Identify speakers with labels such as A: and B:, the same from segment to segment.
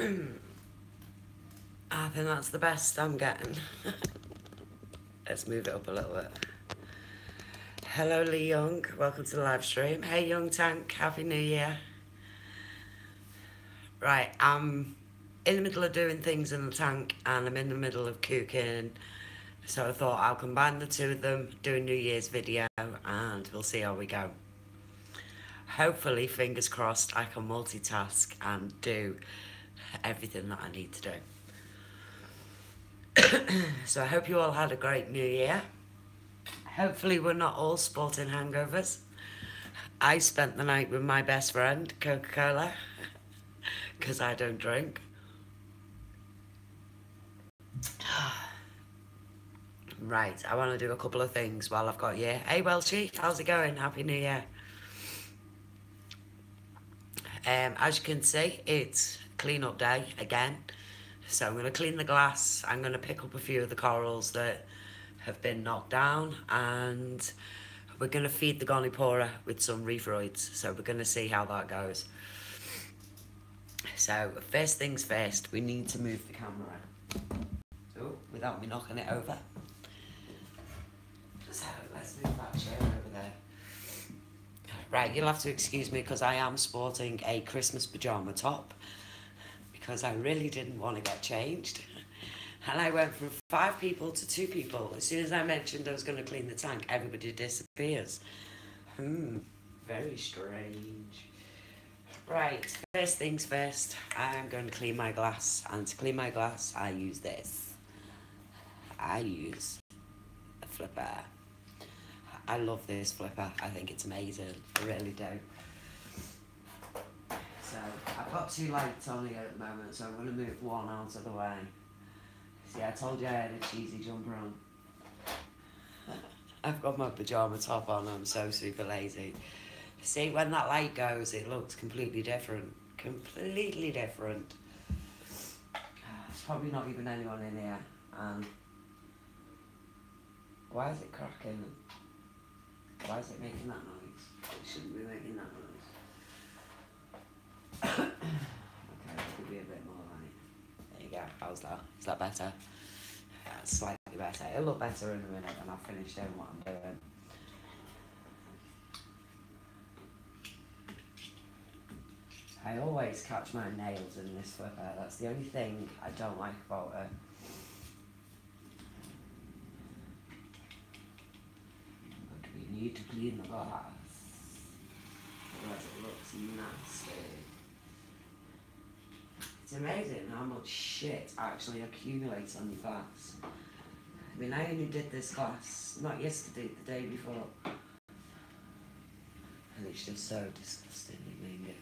A: I think that's the best I'm getting. Let's move it up a little bit. Hello, Lee Young. Welcome to the live stream. Hey, Young Tank. Happy New Year. Right, I'm in the middle of doing things in the tank and I'm in the middle of cooking. So I thought I'll combine the two of them, do a New Year's video, and we'll see how we go. Hopefully, fingers crossed, I can multitask and do everything that I need to do. So I hope you all had a great New Year. Hopefully we're not all sporting hangovers. I spent the night with my best friend, Coca-Cola, because I don't drink. Right, I want to do a couple of things while I've got you. Hey Welchie, how's it going? Happy New Year. As you can see, it's clean up day again. So I'm going to clean the glass. I'm going to pick up a few of the corals that have been knocked down, and we're going to feed the Gonipora with some reefroids. So we're going to see how that goes. So first things first, we need to move the camera. Oh, without me knocking it over. So let's move that chair over there. Right, you'll have to excuse me because I am sporting a Christmas pyjama top because I really didn't want to get changed. And I went from 5 people to 2 people. As soon as I mentioned I was going to clean the tank, everybody disappears. Very strange. Right, first things first, I'm going to clean my glass. And to clean my glass, I use this. I use a flipper. I love this flipper. I think it's amazing. I really do. So, I've got 2 lights on here at the moment, so I'm going to move one out of the way. See, I told you I had a cheesy jumper on. I've got my pyjama top on, I'm so super lazy. See, when that light goes, it looks completely different. Completely different. There's probably not even anyone in here. And why is it cracking? Why is it making that noise? It shouldn't be making that noise. Okay, it could be a bit more light. There you go. How's that? Is that better? Yeah, it's slightly better. It'll look better in a minute when I've finished doing what I'm doing. I always catch my nails in this flipper. That's the only thing I don't like about it. But we need to clean the glass. Otherwise it looks nasty. It's amazing how much shit actually accumulates on your glass. I mean, I only did this glass, not yesterday, the day before. And it's just so disgustingly mean.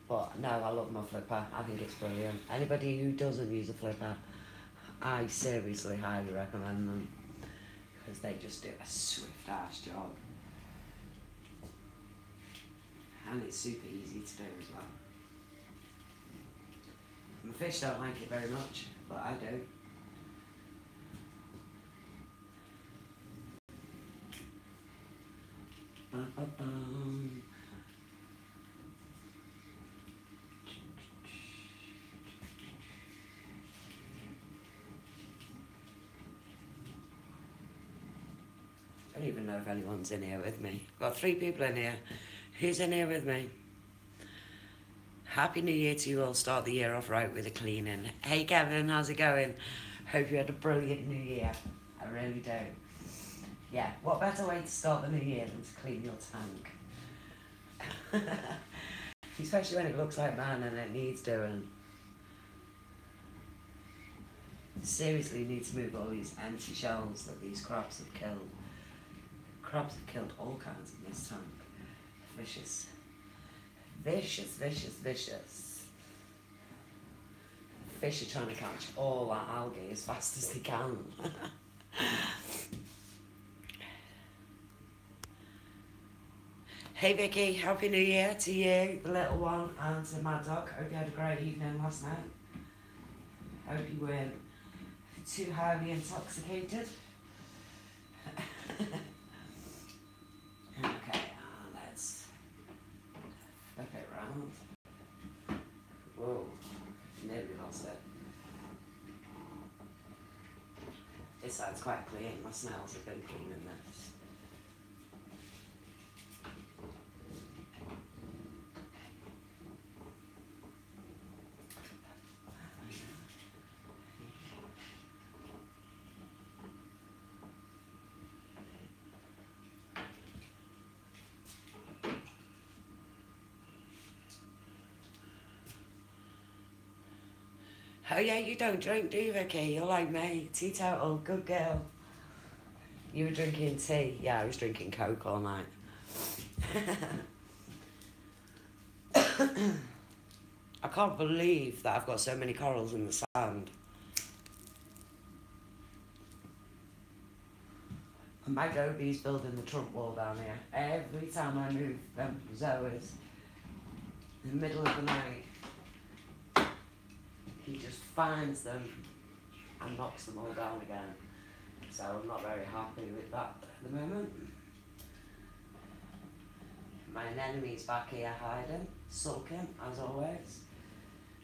A: But no, I love my flipper. I think it's brilliant. Anybody who doesn't use a flipper, I seriously highly recommend them. Because they just do a swift-ass job. And it's super easy to do as well. My fish don't like it very much, but I do. Ba-ba-bum. I don't even know if anyone's in here with me. I've got 3 people in here. Who's in here with me? Happy New Year to you all. Start the year off right with a cleaning. Hey Kevin, how's it going? Hope you had a brilliant New Year. I really do. Yeah, what better way to start the New Year than to clean your tank? Especially when it looks like man and it needs doing. Seriously need to move all these empty shells that these crabs have killed. Crabs have killed all kinds in this tank. Vicious. Vicious, vicious, vicious. Fish are trying to catch all that algae as fast as they can. Hey Vicky, Happy New Year to you, the little one, and to my dog. Hope you had a great evening last night. Hope you weren't too highly intoxicated. Okay, let's flip it round. This side's quite clean. My snails have been cleaning this. Oh yeah, you don't drink, do you, Vicky? You're like me, teetotal, good girl. You were drinking tea? Yeah, I was drinking Coke all night. I can't believe that I've got so many corals in the sand. And my goby's building the trunk wall down here. Every time I move them zoas, in the middle of the night, he just finds them and knocks them all down again. So I'm not very happy with that at the moment. My anemone's back here hiding, sulking, as always.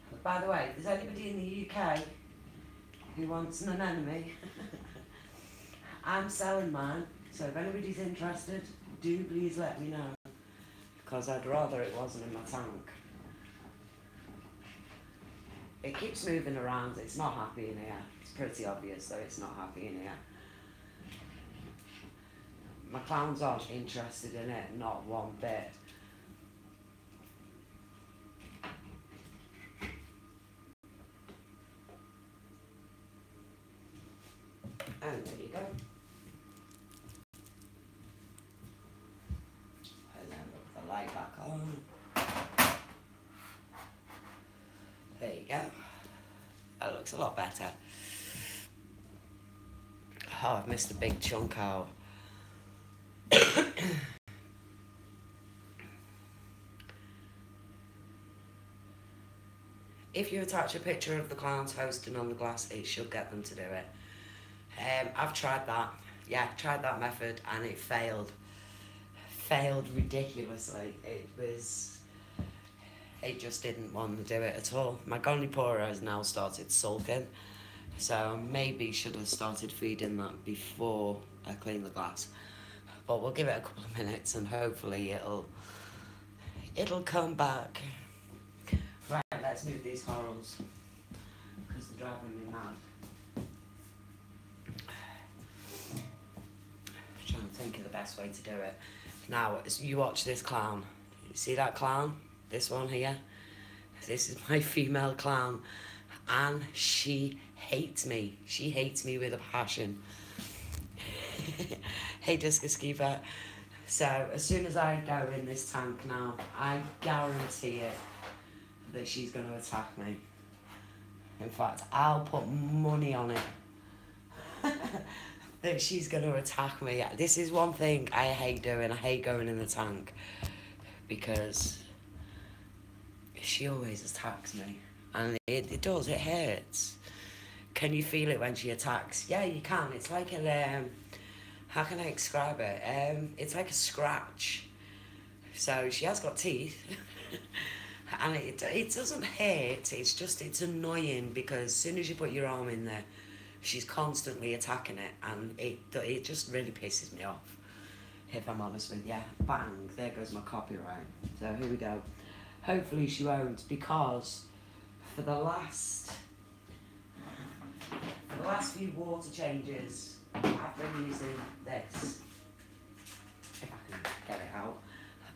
A: But by the way, if there's anybody in the UK who wants an anemone, I'm selling mine. So if anybody's interested, do please let me know. Because I'd rather it wasn't in my tank. It keeps moving around, it's not happy in here. It's pretty obvious though it's not happy in here. My clowns aren't interested in it, not one bit. And there you go. And then put the light back on. There you go. That looks a lot better. Oh, I've missed a big chunk out. If you attach a picture of the clowns hosting on the glass, it should get them to do it. I've tried that. Yeah, tried that method and it failed. Failed ridiculously. It just didn't want to do it at all. My Gondipora has now started sulking, so maybe should have started feeding that before I clean the glass. But we'll give it a couple of minutes and hopefully it'll come back. Right, let's move these corals because they're driving me mad. I'm trying to think of the best way to do it. Now, you watch this clown. You see that clown? This one here? This is my female clown. And she hates me. She hates me with a passion. Hey, Discus Keeper. So, as soon as I go in this tank now, I guarantee it that she's going to attack me. In fact, I'll put money on it that she's going to attack me. This is one thing I hate doing. I hate going in the tank because she always attacks me. And it does, it hurts. Can you feel it when she attacks? Yeah, you can. It's like a, how can I describe it? It's like a scratch. So she has got teeth. And it doesn't hurt, it's annoying because as soon as you put your arm in there, she's constantly attacking it and it just really pisses me off, if I'm honest with you. Bang, there goes my copyright. So here we go. Hopefully she won't, because for the last few water changes, I've been using this. If I can get it out.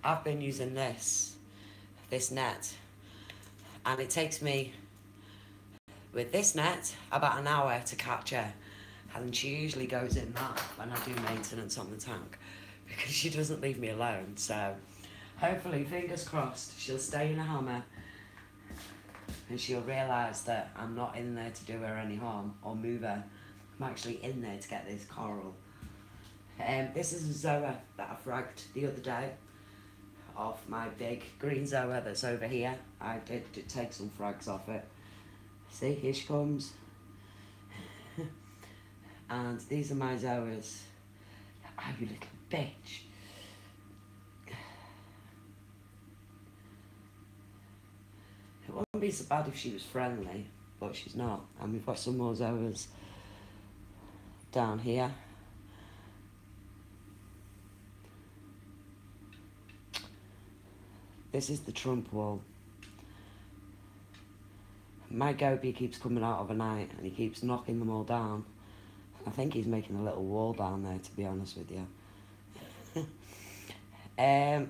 A: I've been using this net, and it takes me with this net about an hour to catch her, and she usually goes in that when I do maintenance on the tank because she doesn't leave me alone. So hopefully, fingers crossed, she'll stay in a hammer and she'll realise that I'm not in there to do her any harm or move her. I'm actually in there to get this coral. This is a Zoa that I fragged the other day off my big green Zoa that's over here. I did take some frags off it. See, here she comes. And these are my Zoas. Oh, you little bitch. It wouldn't be so bad if she was friendly, but she's not. And we've got some more Zoas down here. This is the Trump wall. My Gobi keeps coming out overnight and he keeps knocking them all down. I think he's making a little wall down there, to be honest with you.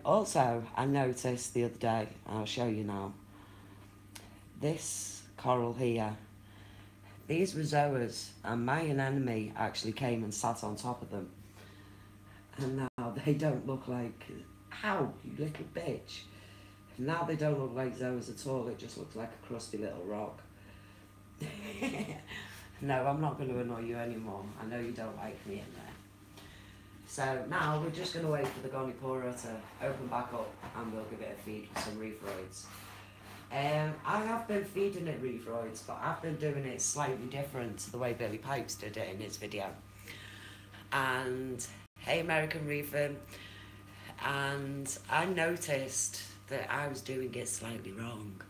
A: Also, I noticed the other day, I'll show you now, this coral here, these were zoas, and my anemone actually came and sat on top of them. And now they don't look like, ow, you little bitch. Now they don't look like zoas at all, it just looks like a crusty little rock. No, I'm not going to annoy you anymore. I know you don't like me in there. So now we're just going to wait for the Gonipora to open back up and we'll give it a feed with some Reefroids. I have been feeding it Reefroids, but I've been doing it slightly different to the way Billy Pipes did it in his video. And hey American Reefing, and I noticed that I was doing it slightly wrong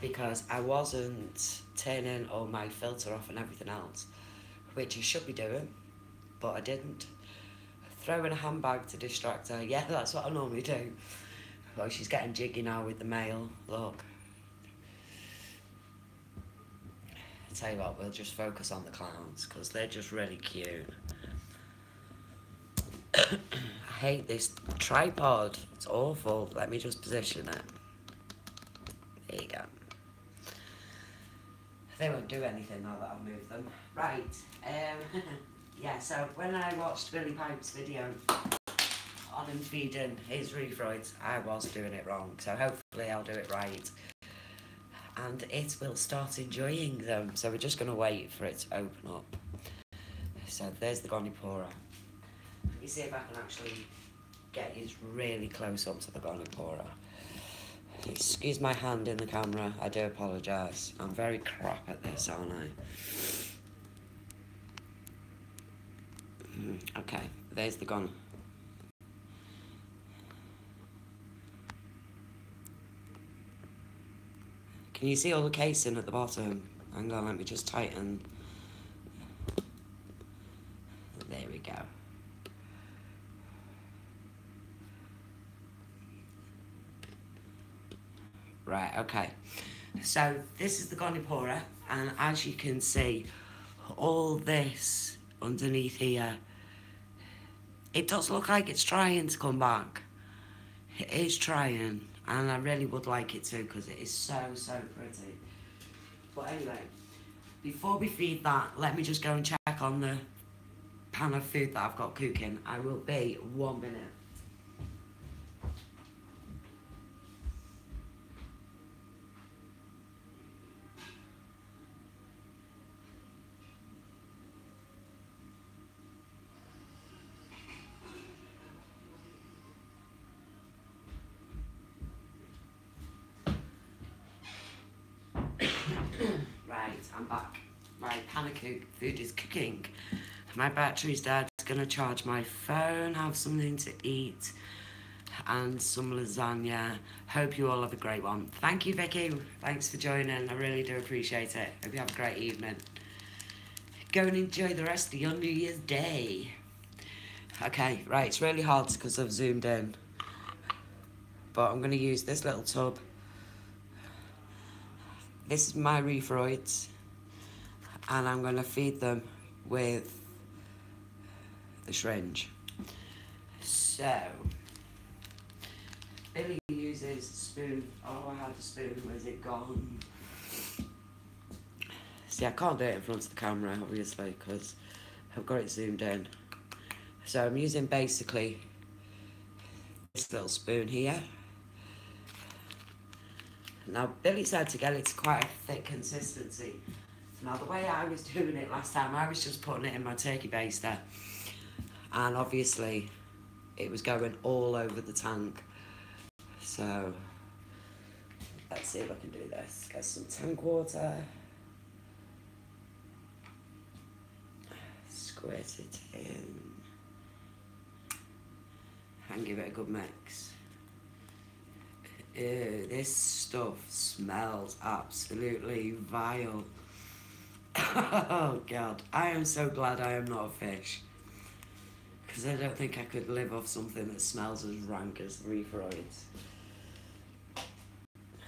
A: because I wasn't turning all my filter off and everything else, which I should be doing, but I didn't. Throw in a handbag to distract her. Yeah, that's what I normally do. Well, she's getting jiggy now with the male. Look. I tell you what, we'll just focus on the clowns because they're just really cute. I hate this tripod. It's awful. Let me just position it. There you go. They won't do anything now that I've moved them. Right. Yeah, so when I watched Billy Pipe's video on him feeding his Reefroids, I was doing it wrong. So hopefully I'll do it right. And it will start enjoying them. So we're just going to wait for it to open up. So there's the Gonipora. Let me see if I can actually get you really close up to the Gonipora. Excuse my hand in the camera. I do apologise. I'm very crap at this, aren't I? Okay, there's the gun. Can you see all the casing at the bottom? Hang on, let me just tighten. There we go. Right, okay. So this is the Gonipora, and as you can see, all this underneath here, it does look like it's trying to come back. It is trying, and I really would like it to because it is so, so pretty. But anyway, before we feed that, let me just go and check on the pan of food that I've got cooking. I will be 1 minute. Right, I'm back. My pan of food is cooking. My battery's dead. It's gonna charge my phone, have something to eat, and some lasagna. Hope you all have a great one. Thank you, Vicky. Thanks for joining. I really do appreciate it. Hope you have a great evening. Go and enjoy the rest of your New Year's Day. Okay, right, it's really hard because I've zoomed in. But I'm gonna use this little tub. This is my Reefroids, and I'm going to feed them with the syringe. So, Billy uses a spoon. Oh, I had a spoon. Where's it gone? See, I can't do it in front of the camera, obviously, because I've got it zoomed in. So I'm using basically this little spoon here. Now, Billy said to get it to quite a thick consistency. Now, the way I was doing it last time, I was just putting it in my turkey baster. And obviously, it was going all over the tank. So, let's see if I can do this. Get some tank water. Squirt it in. And give it a good mix. Ew, this stuff smells absolutely vile. Oh God, I am so glad I am not a fish. Because I don't think I could live off something that smells as rank as Reefroids.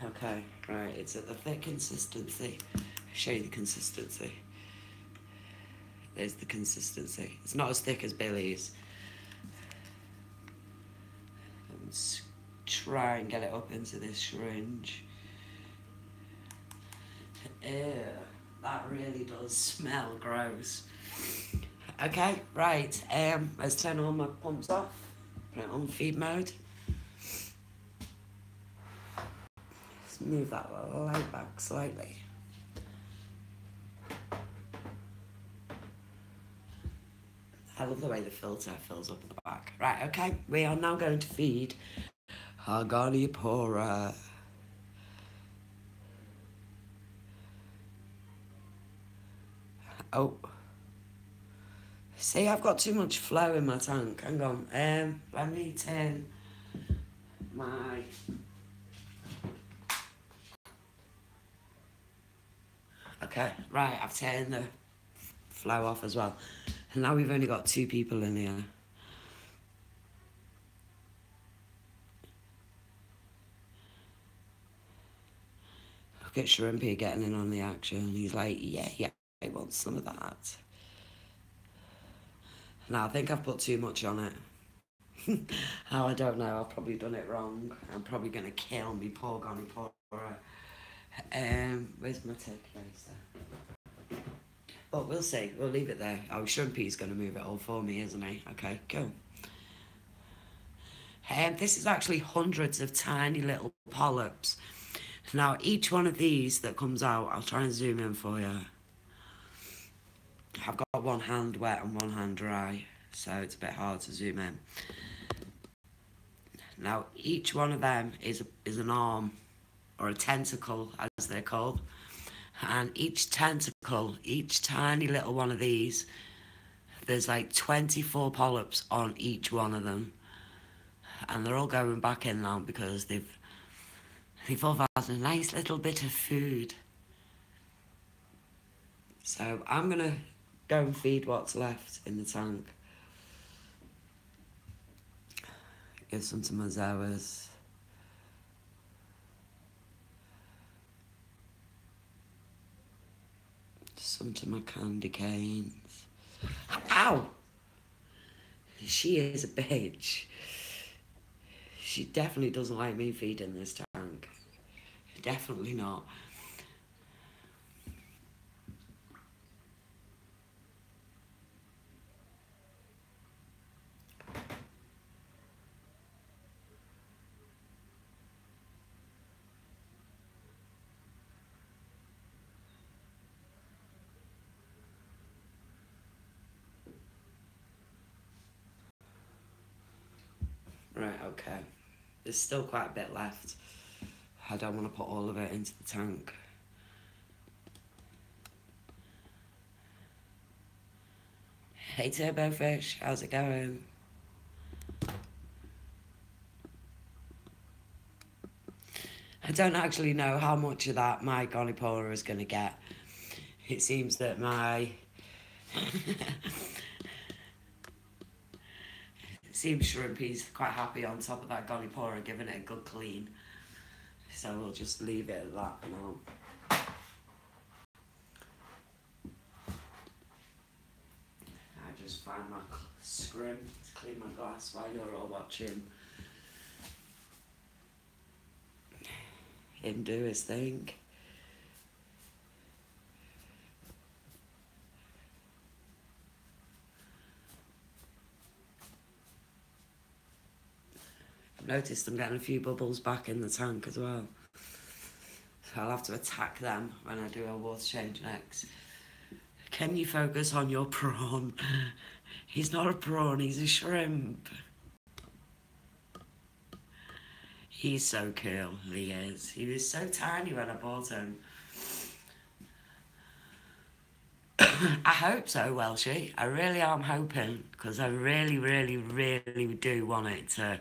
A: Okay, right, it's at the thick consistency. I'll show you the consistency. There's the consistency. It's not as thick as Billy's. Let's try and get it up into this syringe. Ew, that really does smell gross. Okay, right, let's turn all my pumps off. Put it on feed mode. Let's move that light back slightly. I love the way the filter fills up at the back. Right, okay, we are now going to feed our Garnipora. Oh. See, I've got too much flow in my tank. Hang on. Let me turn my... Okay, right, I've turned the flow off as well. And now we've only got 2 people in here. Look at Shrimpy getting in on the action. He's like, yeah, I want some of that. Now, I think I've put too much on it. Oh, I don't know. I've probably done it wrong. I'm probably going to kill me poor Garnipora. Where's my turkey baster? But we'll see. We'll leave it there. Oh, Shrimpy's going to move it all for me, isn't he? Okay, cool. This is actually hundreds of tiny little polyps. Now, each one of these that comes out, I'll try and zoom in for you. I've got one hand wet and one hand dry, so it's a bit hard to zoom in. Now, each one of them is an arm, or a tentacle, as they're called. And each tentacle, each tiny little one of these, there's like 24 polyps on each one of them. And they're all going back in now because they've all had a nice little bit of food. So I'm going to go and feed what's left in the tank. Give some to my Zoas. Some to my candy canes. Ow! She is a bitch. She definitely doesn't like me feeding this tank. Definitely not. Right, okay. There's still quite a bit left. I don't want to put all of it into the tank. Hey Turbofish, how's it going? I don't actually know how much of that my Garnipora is going to get. It seems that my... It seems Shrimpy's quite happy on top of that Garnipora, giving it a good clean. So we'll just leave it at that for now. I just find my scrim to clean my glass while you're all watching him do his thing. I've noticed I'm getting a few bubbles back in the tank as well. So I'll have to attack them when I do a water change next. Can you focus on your prawn? He's not a prawn, he's a shrimp. He's so cool, he is. He was so tiny when I bought him. I hope so, Welshie. I really am hoping, because I really, really, really do want it to...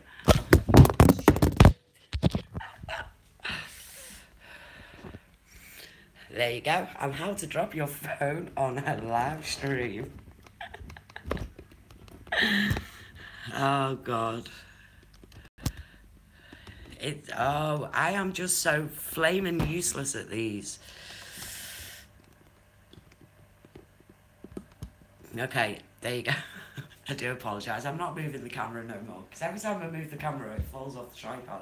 A: There you go. And how to drop your phone on a live stream. Oh, God. Oh, I am just so flaming useless at these. Okay, there you go. I do apologise. I'm not moving the camera no more. Because every time I move the camera, it falls off the tripod.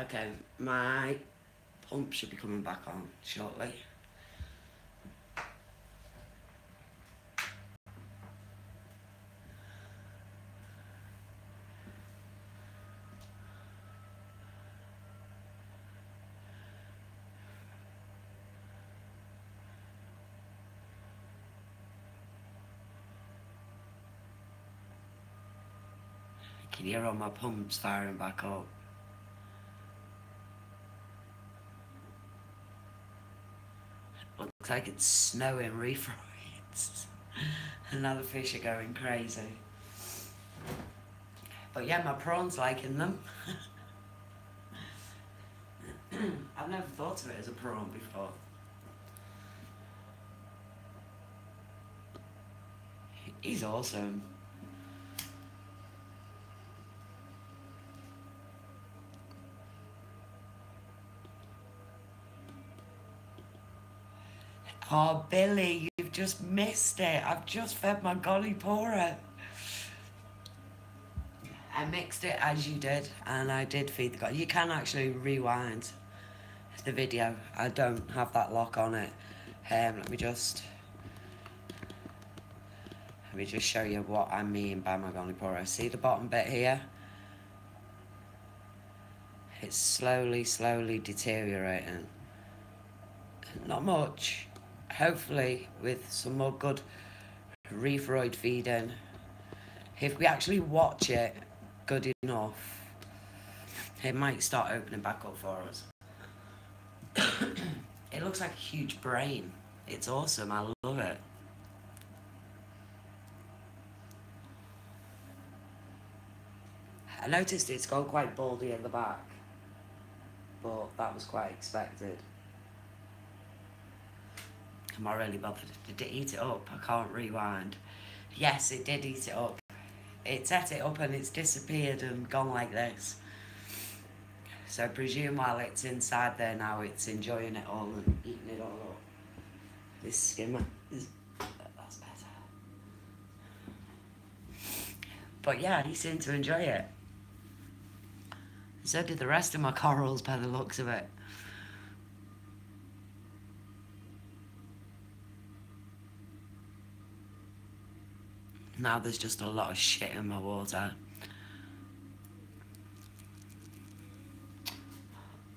A: Okay, my pump should be coming back on shortly. I can hear all my pumps firing back up. Looks like it's snowing reef rides. And now the fish are going crazy. But yeah, my prawns liking them. I've never thought of it as a prawn before. He's awesome. Oh, Billy, you've just missed it. I've just fed my golly pora. I mixed it as you did, and I did feed the golly. You can actually rewind the video. I don't have that lock on it. Let me just show you what I mean by my golly pora. See the bottom bit here? It's slowly deteriorating. Not much. Hopefully with some more good reef roid feeding, if we actually watch it good enough, it might start opening back up for us. It looks like a huge brain. It's awesome. I love it. I noticed it's gone quite baldy in the back, but that was quite expected. Am I really bothered? Did it eat it up? I can't rewind. Yes, it did eat it up. It set it up and it's disappeared and gone like this. So I presume while it's inside there now, it's enjoying it all and eating it all up. This skimmer is... that's better. But yeah, he seemed to enjoy it. So did the rest of my corals by the looks of it. Now there's just a lot of shit in my water.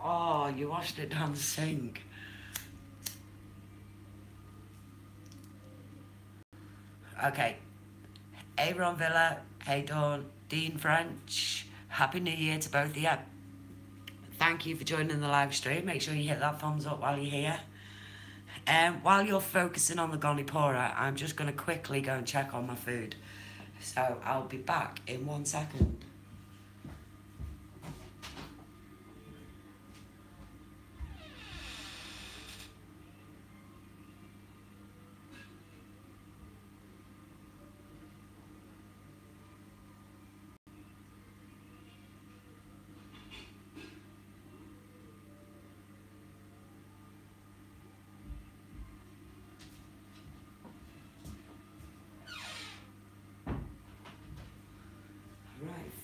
A: Oh, you washed it down the sink. Okay. Hey Ron Villa, hey Dawn, Dean French. Happy New Year to both of you. Thank you for joining the live stream. Make sure you hit that thumbs up while you're here. While you're focusing on the golly pora, I'm just going to quickly go and check on my food. So I'll be back in 1 second.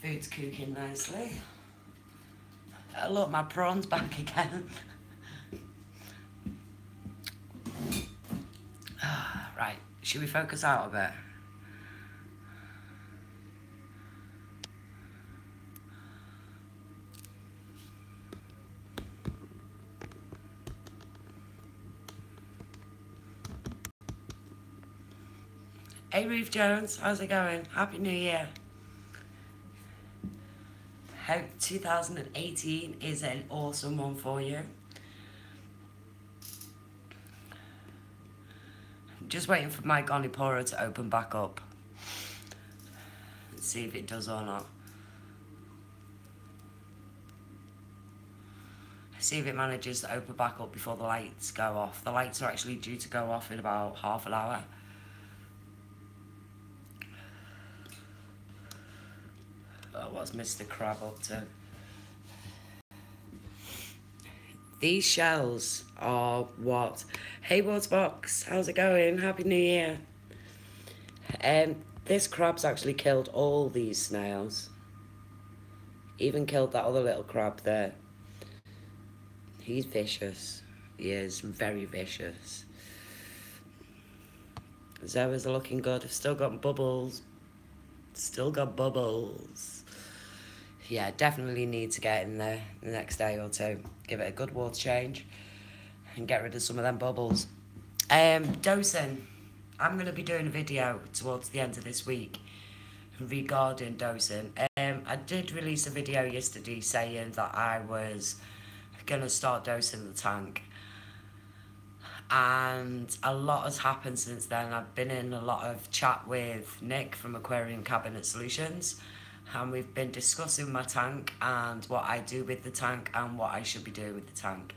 A: Food's cooking nicely. Look, my prawn's back again. Right, should we focus out a bit? Hey Ruth Jones, how's it going? Happy New Year. Hope 2018 is an awesome one for you. I'm just waiting for my golly pora to open back up. See if it does or not. See if it manages to open back up before the lights go off. The lights are actually due to go off in about half an hour. Oh, what's Mr. Crab up to? These shells are what? Hey, Waterbox, how's it going? Happy New Year. This crab's actually killed all these snails. Even killed that other little crab there. He's vicious. He is very vicious. Zoas are looking good. I've still got bubbles. Still got bubbles. Yeah, definitely need to get in there the next day or two. Give it a good water change and get rid of some of them bubbles. Dosing. I'm going to be doing a video towards the end of this week regarding dosing. I did release a video yesterday saying that I was going to start dosing the tank. And a lot has happened since then. I've been in a lot of chat with Nick from Aquarium Cabinet Solutions, and we've been discussing my tank and what I do with the tank and what I should be doing with the tank.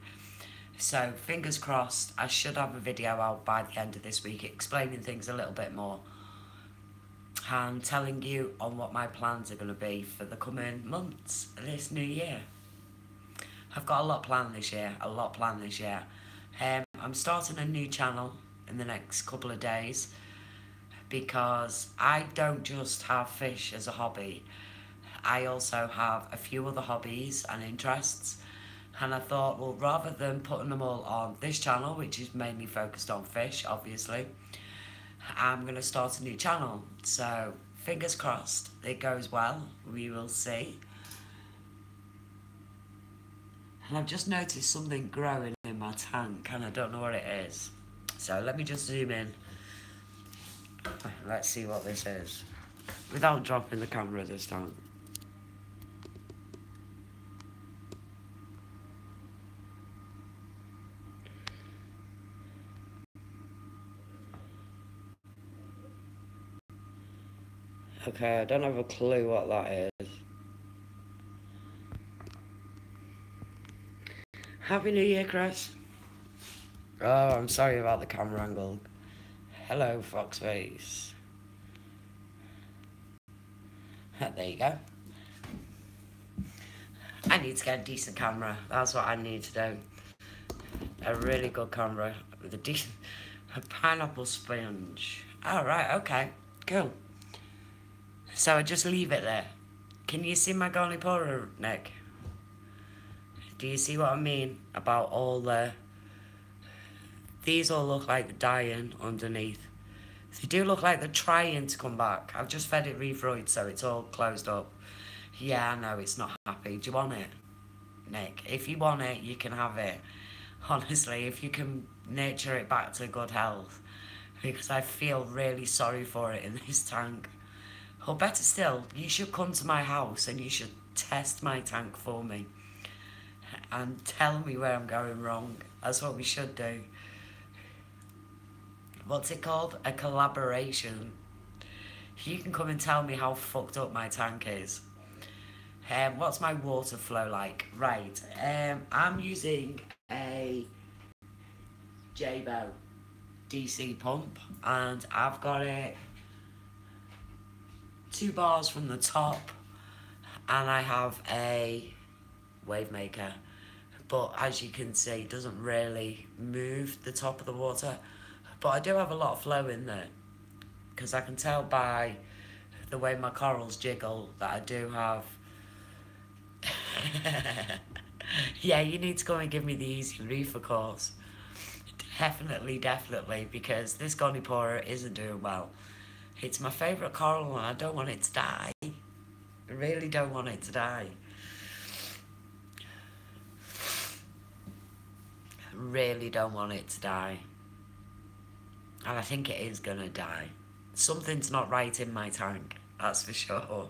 A: So fingers crossed, I should have a video out by the end of this week explaining things a little bit more and telling you on what my plans are going to be for the coming months this new year. I've got a lot planned this year, I'm starting a new channel in the next couple of days because I don't just have fish as a hobby. I also have a few other hobbies and interests, and I thought, well, rather than putting them all on this channel, which is mainly focused on fish, obviously, I'm going to start a new channel. So fingers crossed it goes well, we will see. And I've just noticed something growing in my tank and I don't know what it is. So let me just zoom in. Let's see what this is. Without dropping the camera this time. Okay, I don't have a clue what that is. Happy New Year, Chris. Oh, I'm sorry about the camera angle. Hello, Foxface. There you go. I need to get a decent camera. That's what I need to do. A really good camera with a pineapple sponge. Oh, right, okay, cool. So I just leave it there. Can you see my Garnipora, Nick? Do you see what I mean about all the... These all look like they're dying underneath. They do look like they're trying to come back. I've just fed it Refroid, so it's all closed up. Yeah, I know, it's not happy. Do you want it, Nick? If you want it, you can have it. Honestly, if you can nurture it back to good health. Because I feel really sorry for it in this tank. Or better still, you should come to my house and you should test my tank for me. And tell me where I'm going wrong. That's what we should do. What's it called? A collaboration. You can come and tell me how fucked up my tank is. What's my water flow like? Right. I'm using a Jabo DC pump, and I've got it 2 bars from the top, and I have a wave maker. But as you can see, it doesn't really move the top of the water. But I do have a lot of flow in there, because I can tell by the way my corals jiggle that I do have... Yeah, you need to come and give me the Easy Reefer course. Definitely, definitely, because this Garnipora isn't doing well. It's my favourite coral and I don't want it to die. I really don't want it to die. Really don't want it to die. And I think it is gonna die. Something's not right in my tank, that's for sure.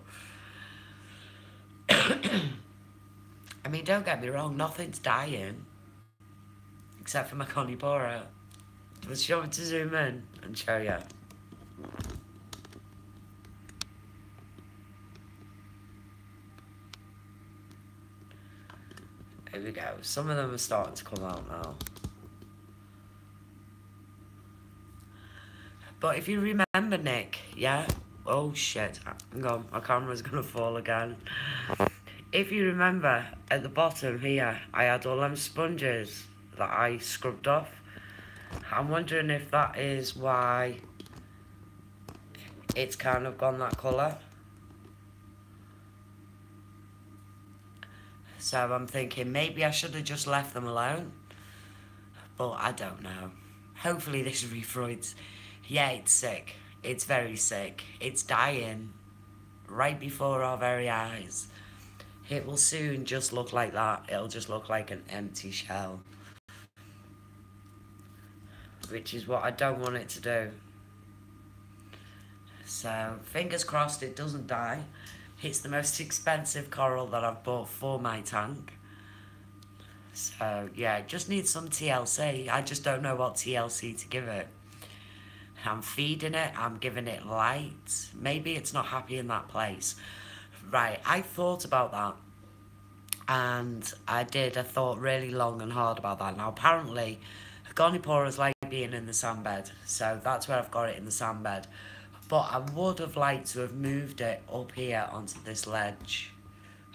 A: I mean, don't get me wrong, nothing's dying. Except for my Garnipora. Let's show it to zoom in and show you. Here we go. Some of them are starting to come out now. But if you remember, Nick, yeah? Oh, shit. Hang on, my camera's going to fall again. If you remember, at the bottom here, I had all them sponges that I scrubbed off. I'm wondering if that is why it's kind of gone that colour. So I'm thinking maybe I should have just left them alone. But I don't know. Hopefully this refreud's... Yeah, it's sick. It's very sick. It's dying right before our very eyes. It will soon just look like that. It'll just look like an empty shell. Which is what I don't want it to do. So, fingers crossed it doesn't die. It's the most expensive coral that I've bought for my tank. So, yeah, it just needs some TLC. I just don't know what TLC to give it. I'm feeding it, I'm giving it light. Maybe it's not happy in that place. Right, I thought about that. And I thought really long and hard about that. Now, apparently, Goniporas like being in the sandbed. So that's where I've got it, in the sandbed. But I would have liked to have moved it up here onto this ledge.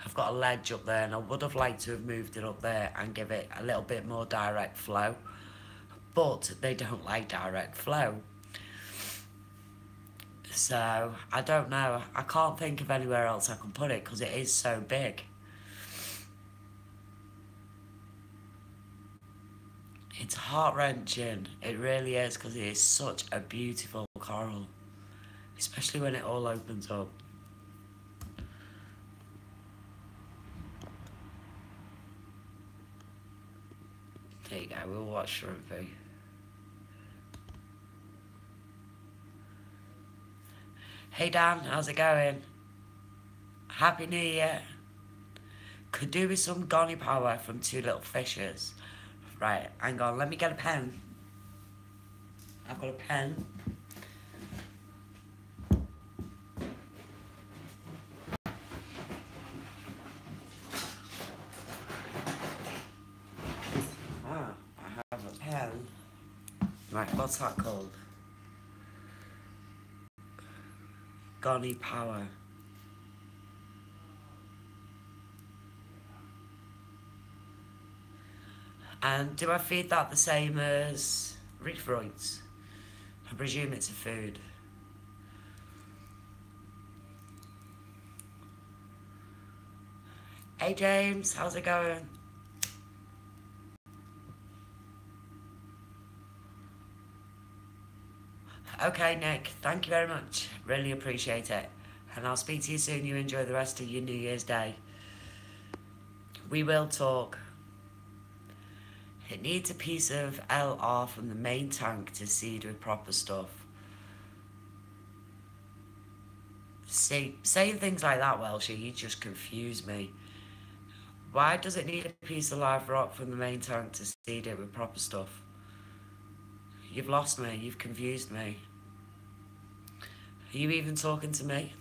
A: I've got a ledge up there, and I would have liked to have moved it up there and give it a little bit more direct flow. But they don't like direct flow. So, I don't know. I can't think of anywhere else I can put it because it is so big. It's heart-wrenching. It really is, because it is such a beautiful coral. Especially when it all opens up. There you go, we'll watch Shrimpy. Hey Dan, how's it going? Happy New Year. Could do with some Goni power from Two Little Fishes. Right, hang on, let me get a pen. I've got a pen. Ah, I have a pen. Right, what's that called? Goni power. And do I feed that the same as refreud's? I presume it's a food. Hey James, how's it going? Okay Nick, thank you very much. Really appreciate it. And I'll speak to you soon. You enjoy the rest of your New Year's Day. We will talk. It needs a piece of LR from the main tank to seed with proper stuff. See, saying things like that, Welshie, you just confuse me. Why does it need a piece of live rock from the main tank to seed it with proper stuff? You've lost me, you've confused me. Are you even talking to me?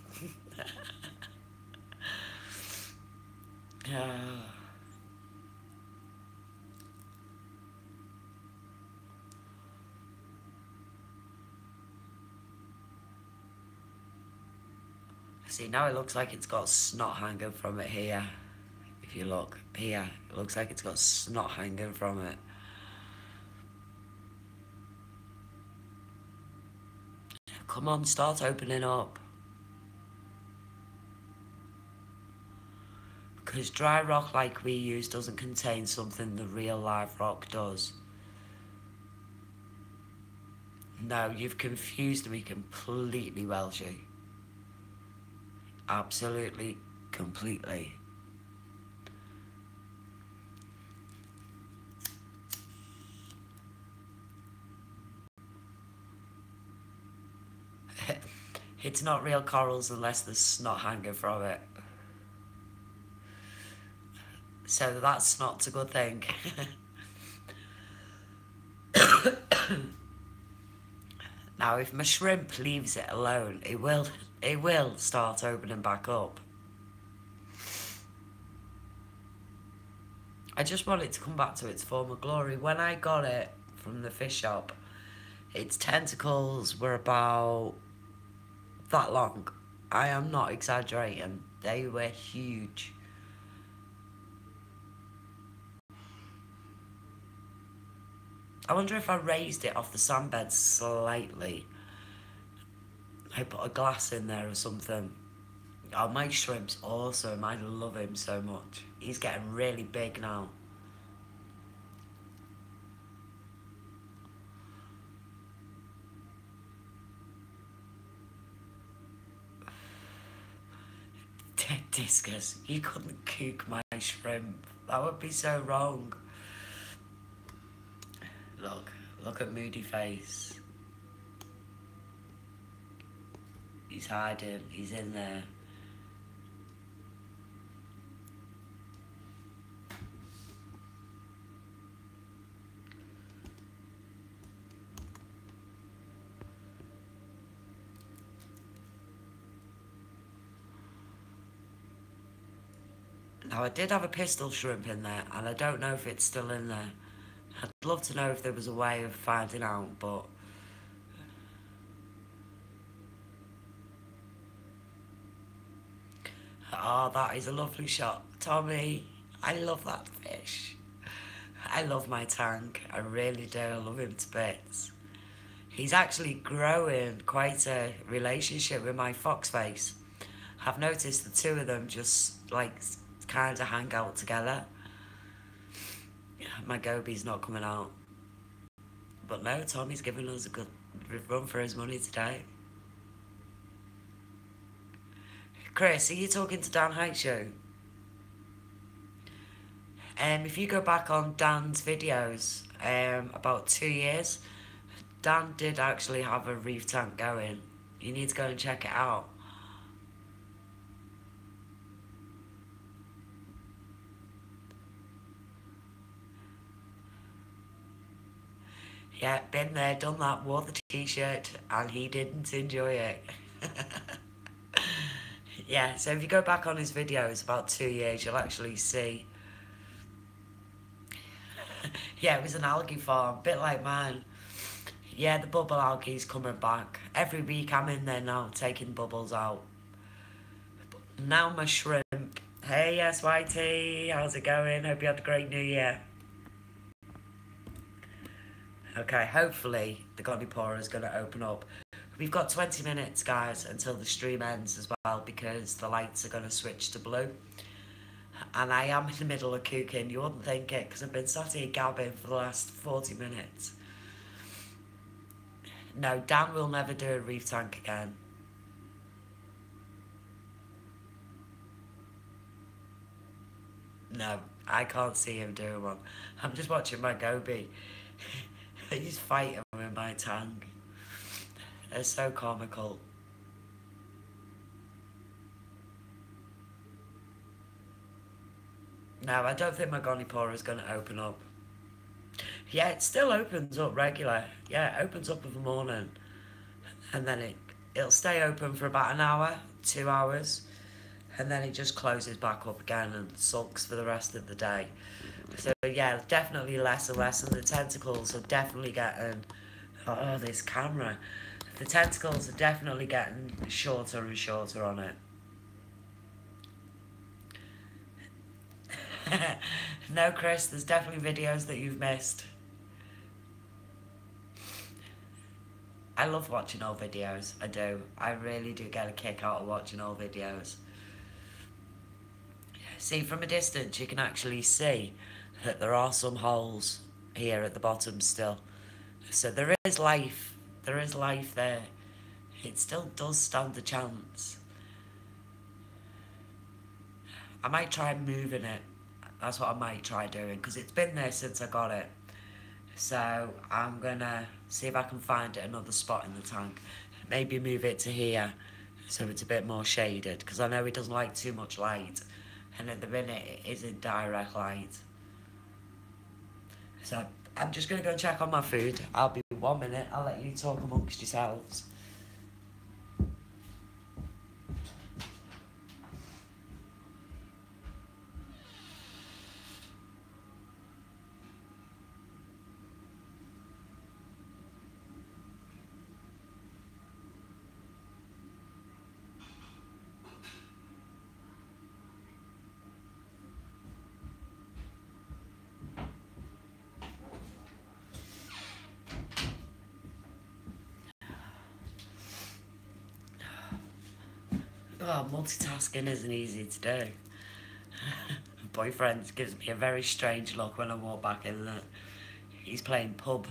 A: See, now it looks like it's got snot hanging from it here. If you look here, it looks like it's got snot hanging from it. Come on, start opening up. Because dry rock like we use doesn't contain something the real live rock does. No, you've confused me completely, Welshie. Absolutely, completely. It's not real corals unless there's snot hanging from it. So that's snot's a good thing. Now, if my shrimp leaves it alone, it will start opening back up. I just want it to come back to its former glory. When I got it from the fish shop, its tentacles were about that long. I am not exaggerating. They were huge. I wonder if I raised it off the sandbed slightly. I put a glass in there or something. Oh, my shrimp's awesome. I love him so much. He's getting really big now. Discus, you couldn't cook my shrimp. That would be so wrong. Look at Moody Face. He's hiding, he's in there. Now, I did have a pistol shrimp in there, and I don't know if it's still in there. I'd love to know if there was a way of finding out, but... Oh, that is a lovely shot. Tommy, I love that fish. I love my tank. I really do. I love him to bits. He's actually growing quite a relationship with my fox face. I've noticed the two of them just, like, kind of hang out together. My goby's not coming out. But no, Tommy's giving us a good run for his money today. Chris, are you talking to Dan Height Show? If you go back on Dan's videos, about 2 years, Dan did actually have a reef tank going. You need to go and check it out. Yeah, been there, done that, wore the t-shirt, and he didn't enjoy it. Yeah, so if you go back on his videos about 2 years, you'll actually see. Yeah, it was an algae farm, a bit like mine. Yeah, the bubble algae's coming back. Every week I'm in there now, taking bubbles out. Now my shrimp. Hey, yes, YT, how's it going? Hope you had a great New Year. Okay, hopefully the Godipora is going to open up. We've got 20 minutes, guys, until the stream ends as well, because the lights are going to switch to blue. And I am in the middle of cooking. You wouldn't think it, because I've been sat here gabbing for the last 40 minutes. No, Dan will never do a reef tank again. No, I can't see him doing one. I'm just watching my goby. He's fighting with my tank. It's so comical. No, I don't think my Godipora is going to open up. Yeah, it still opens up regular. Yeah, it opens up in the morning. And then it'll stay open for about an hour, 2 hours. And then it just closes back up again and sulks for the rest of the day. So yeah, definitely less and less. And the tentacles are definitely getting... Oh, this camera. The tentacles are definitely getting shorter and shorter on it. No, Chris, there's definitely videos that you've missed. I love watching old videos. I do. I really do get a kick out of watching old videos. See, from a distance, you can actually see that there are some holes here at the bottom still. So there is life. There is life there. It still does stand a chance. I might try moving it. That's what I might try doing, because it's been there since I got it. So I'm gonna see if I can find it another spot in the tank. Maybe move it to here so it's a bit more shaded, because I know it doesn't like too much light. And at the minute it isn't direct light. So I'm just gonna go check on my food. I'll be 1 minute. I'll let you talk amongst yourselves. Oh, multitasking isn't easy to do. Boyfriend gives me a very strange look when I walk back in there. He's playing pub.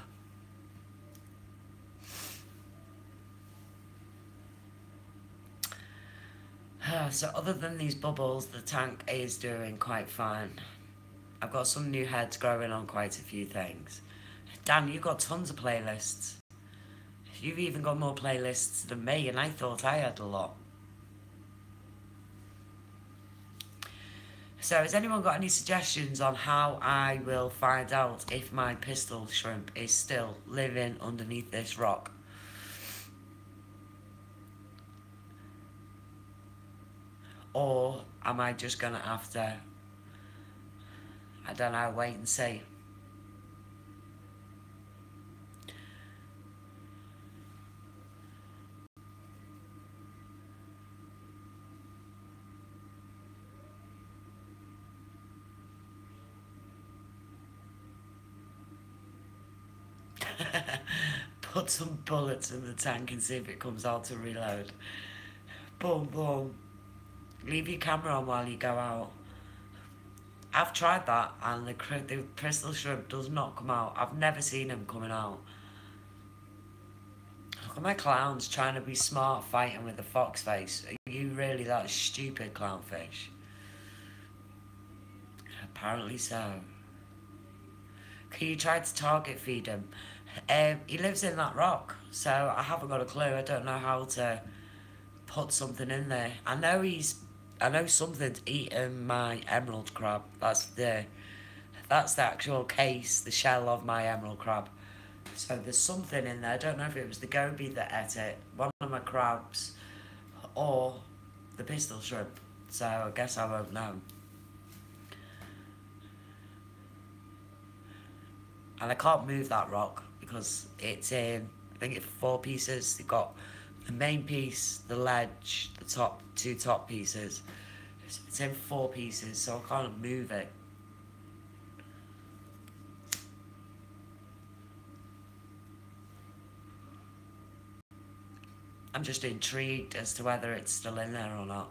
A: So other than these bubbles, the tank is doing quite fine. I've got some new heads growing on quite a few things. Dan, you've got tons of playlists. You've even got more playlists than me, and I thought I had a lot. So has anyone got any suggestions on how I will find out if my pistol shrimp is still living underneath this rock? Or am I just going to have to, I don't know, wait and see? Put some bullets in the tank and see if it comes out to reload. Boom, boom. Leave your camera on while you go out. I've tried that and the pistol shrimp does not come out. I've never seen him coming out. Look at my clowns trying to be smart fighting with the fox face. Are you really that stupid, clownfish? Apparently so. Can you try to target feed him? He lives in that rock, so I haven't got a clue. I don't know how to put something in there. I know something's eaten my emerald crab. That's the actual case, the shell of my emerald crab. So there's something in there. I don't know if it was the goby that ate it, one of my crabs, or the pistol shrimp. So I guess I won't know. And I can't move that rock because it's in, I think it's 4 pieces. You've got the main piece, the ledge, the top 2 top pieces. It's in 4 pieces, so I can't move it. I'm just intrigued as to whether it's still in there or not.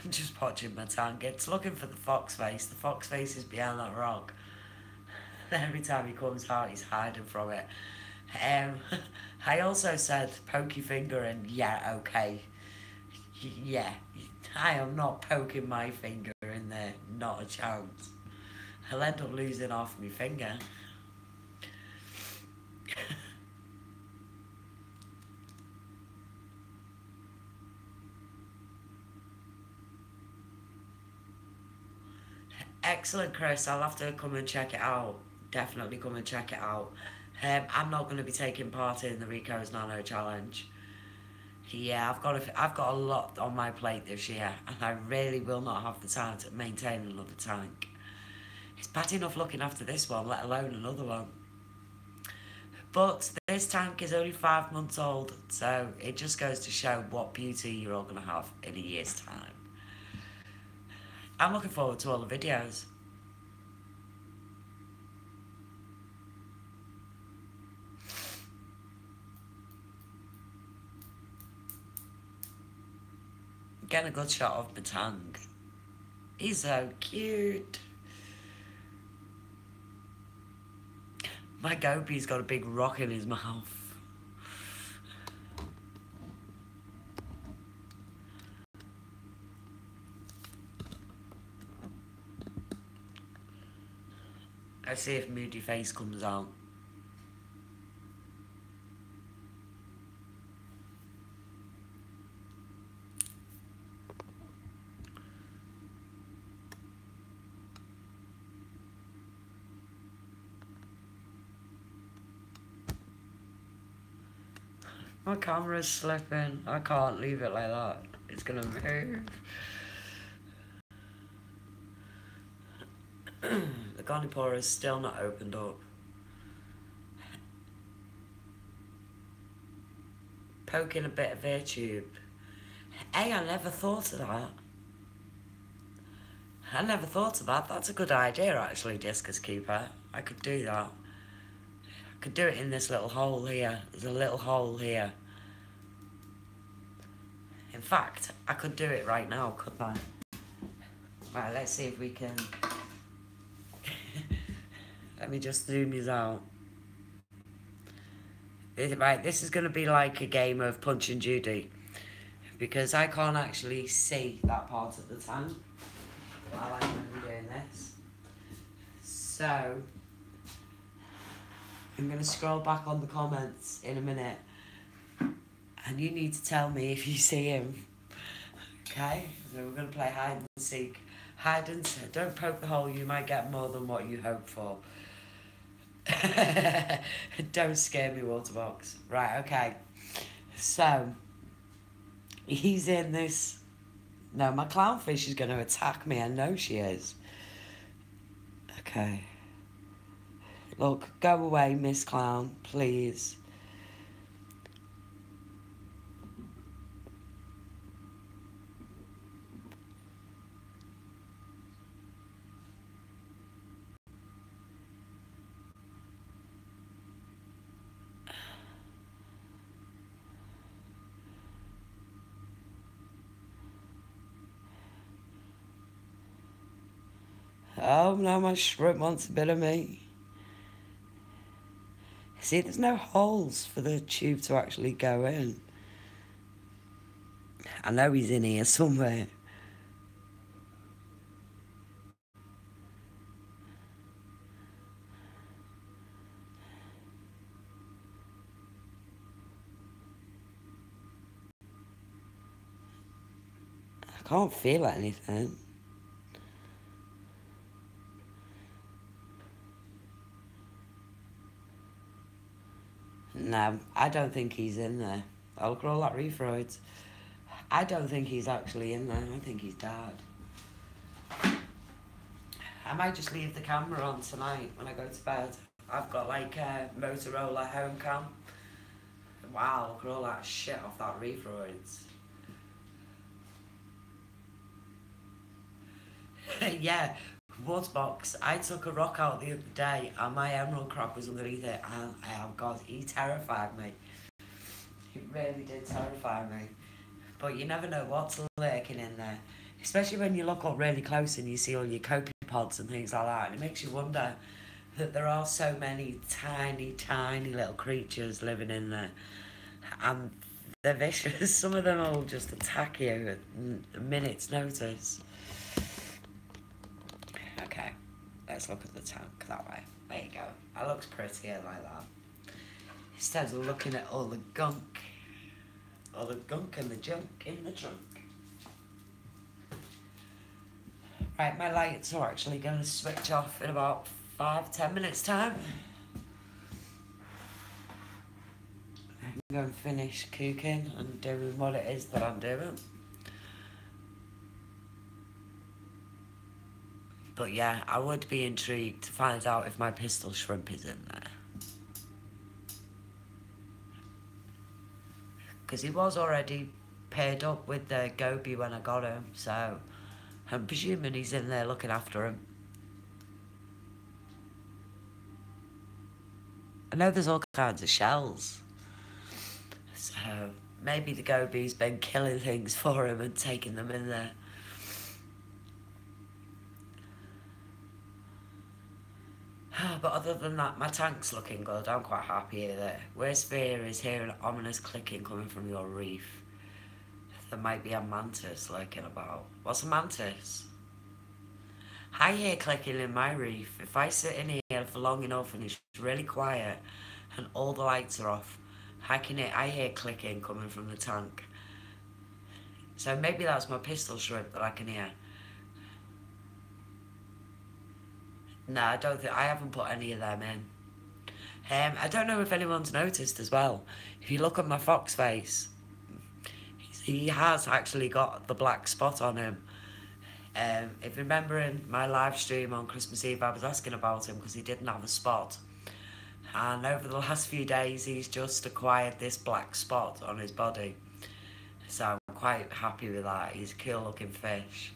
A: I'm just watching my tank. It's looking for the fox face. The fox face is behind that rock. Every time he comes out, he's hiding from it. I also said poke your finger and yeah, okay. Yeah, I am not poking my finger in there. Not a chance. I'll end up losing half my finger. Excellent, Chris. I'll have to come and check it out. Definitely come and check it out. I'm not going to be taking part in the Rico's Nano Challenge. Yeah, I've got a lot on my plate this year, and I really will not have the time to maintain another tank. It's bad enough looking after this one, let alone another one. But this tank is only 5 months old, so it just goes to show what beauty you're all going to have in a year's time. I'm looking forward to all the videos. Getting a good shot of the tank. He's so cute. My goby's got a big rock in his mouth. Let's see if Moody Face comes out. My camera's slipping. I can't leave it like that. It's gonna move. The Gonipora is still not opened up. Poking a bit of air tube. Hey, I never thought of that. I never thought of that. That's a good idea, actually, Discus Keeper. I could do that. I could do it in this little hole here. There's a little hole here. In fact, I could do it right now, couldn't I? Right, let's see if we can... Let me just zoom these out. Right, this is going to be like a game of Punch and Judy. Because I can't actually see that part of the tank while I'm going to be doing this. So, I'm going to scroll back on the comments in a minute. And you need to tell me if you see him. Okay? So we're going to play hide and seek. Hide and seek. Don't poke the hole, you might get more than what you hope for. Don't scare me, Waterbox. Right, okay. So, he's in this... No, my clownfish is going to attack me. I know she is. Okay. Look, go away, Miss Clown, please. Oh, no, my shrimp wants a bit of me. See, there's no holes for the tube to actually go in. I know he's in here somewhere. I can't feel anything. No, I don't think he's in there. I'll crawl that refroids. I don't think he's actually in there. I think he's died. I might just leave the camera on tonight when I go to bed. I've got like a Motorola home cam. Wow, look at all that shit off that refroids. Yeah, Waterbox. I took a rock out the other day and my emerald crab was underneath it and oh god, he terrified me. He really did terrify me. But you never know what's lurking in there. Especially when you look up really close and you see all your copepods and things like that. And it makes you wonder that there are so many tiny, tiny little creatures living in there. And they're vicious. Some of them will just attack you at a minute's notice. Okay, let's look at the tank that way. There you go. That looks prettier like that. Instead of looking at all the gunk. All the gunk and the junk in the trunk. Right, my lights are actually going to switch off in about 5-10 minutes time. I can go and finish cooking and doing what it is that I'm doing. But yeah, I would be intrigued to find out if my pistol shrimp is in there. Because he was already paired up with the goby when I got him, so I'm presuming he's in there looking after him. I know there's all kinds of shells, so maybe the goby's been killing things for him and taking them in there. But other than that, my tank's looking good. I'm quite happy with it. Worst fear is hearing ominous clicking coming from your reef. There might be a mantis lurking about. What's a mantis? I hear clicking in my reef. If I sit in here for long enough and it's really quiet and all the lights are off, I hear clicking coming from the tank. So maybe that's my pistol shrimp that I can hear. No, I don't think I haven't put any of them in. I don't know if anyone's noticed as well. If you look at my fox face, he has actually got the black spot on him. If you remember in my live stream on Christmas Eve, I was asking about him because he didn't have a spot. And over the last few days, he's just acquired this black spot on his body. So I'm quite happy with that. He's a cool looking fish.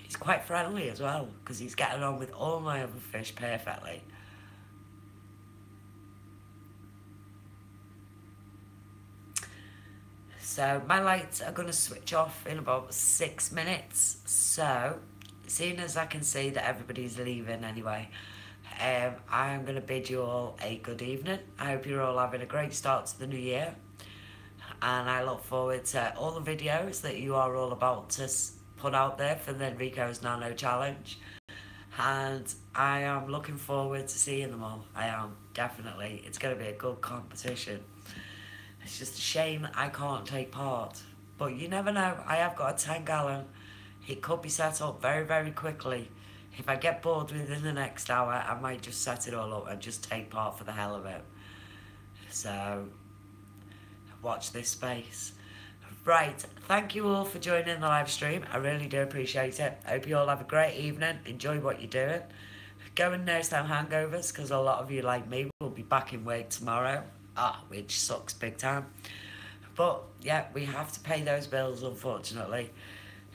A: He's quite friendly as well, because he's getting on with all my other fish perfectly. So my lights are going to switch off in about 6 minutes. So, seeing as I can see that everybody's leaving anyway, I'm going to bid you all a good evening. I hope you're all having a great start to the new year. And I look forward to all the videos that you are all about to put out there for the Enrico's Nano Challenge. And I am looking forward to seeing them all. I am, definitely. It's going to be a good competition. It's just a shame that I can't take part. But you never know. I have got a 10-gallon. It could be set up very, very quickly. If I get bored within the next hour, I might just set it all up and just take part for the hell of it. So, watch this space. Right, thank you all for joining the live stream. I really do appreciate it. I hope you all have a great evening. Enjoy what you're doing. Go and nurse them hangovers, because a lot of you, like me, will be back in work tomorrow. Which sucks big time. But, yeah, we have to pay those bills, unfortunately.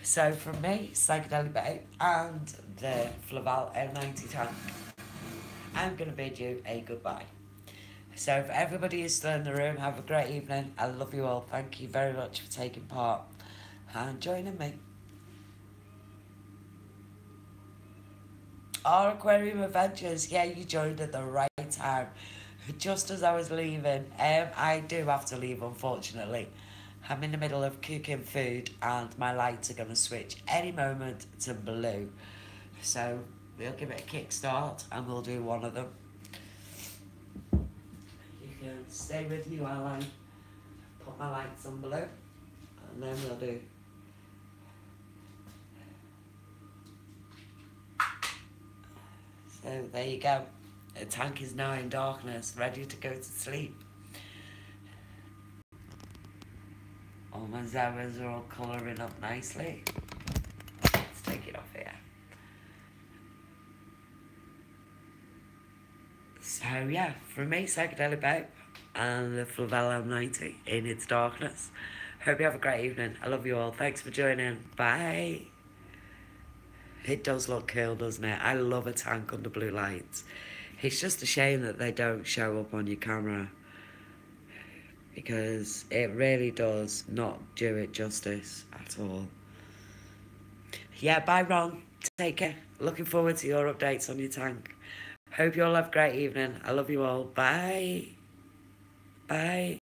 A: So, from me, Psychedelic Babe, and the Flaval M90 tank, I'm going to bid you a goodbye. So, if everybody is still in the room, have a great evening. I love you all. Thank you very much for taking part and joining me. Our Aquarium Adventures, yeah, you joined at the right time. Just as I was leaving, I do have to leave, unfortunately. I'm in the middle of cooking food and my lights are going to switch any moment to blue. So we'll give it a kickstart and we'll do one of them. You can stay with me while I put my lights on blue, and then we'll do. So there you go. The tank is now in darkness, ready to go to sleep. All my Zoas are all colouring up nicely. Let's take it off here. So yeah, from me, Psychedelic Babe, and the Flavel M90 in its darkness. Hope you have a great evening. I love you all. Thanks for joining. Bye. It does look cool, doesn't it? I love a tank under blue lights. It's just a shame that they don't show up on your camera, because it really does not do it justice at all. Yeah, bye Ron. Take care. Looking forward to your updates on your tank. Hope you all have a great evening. I love you all. Bye. Bye.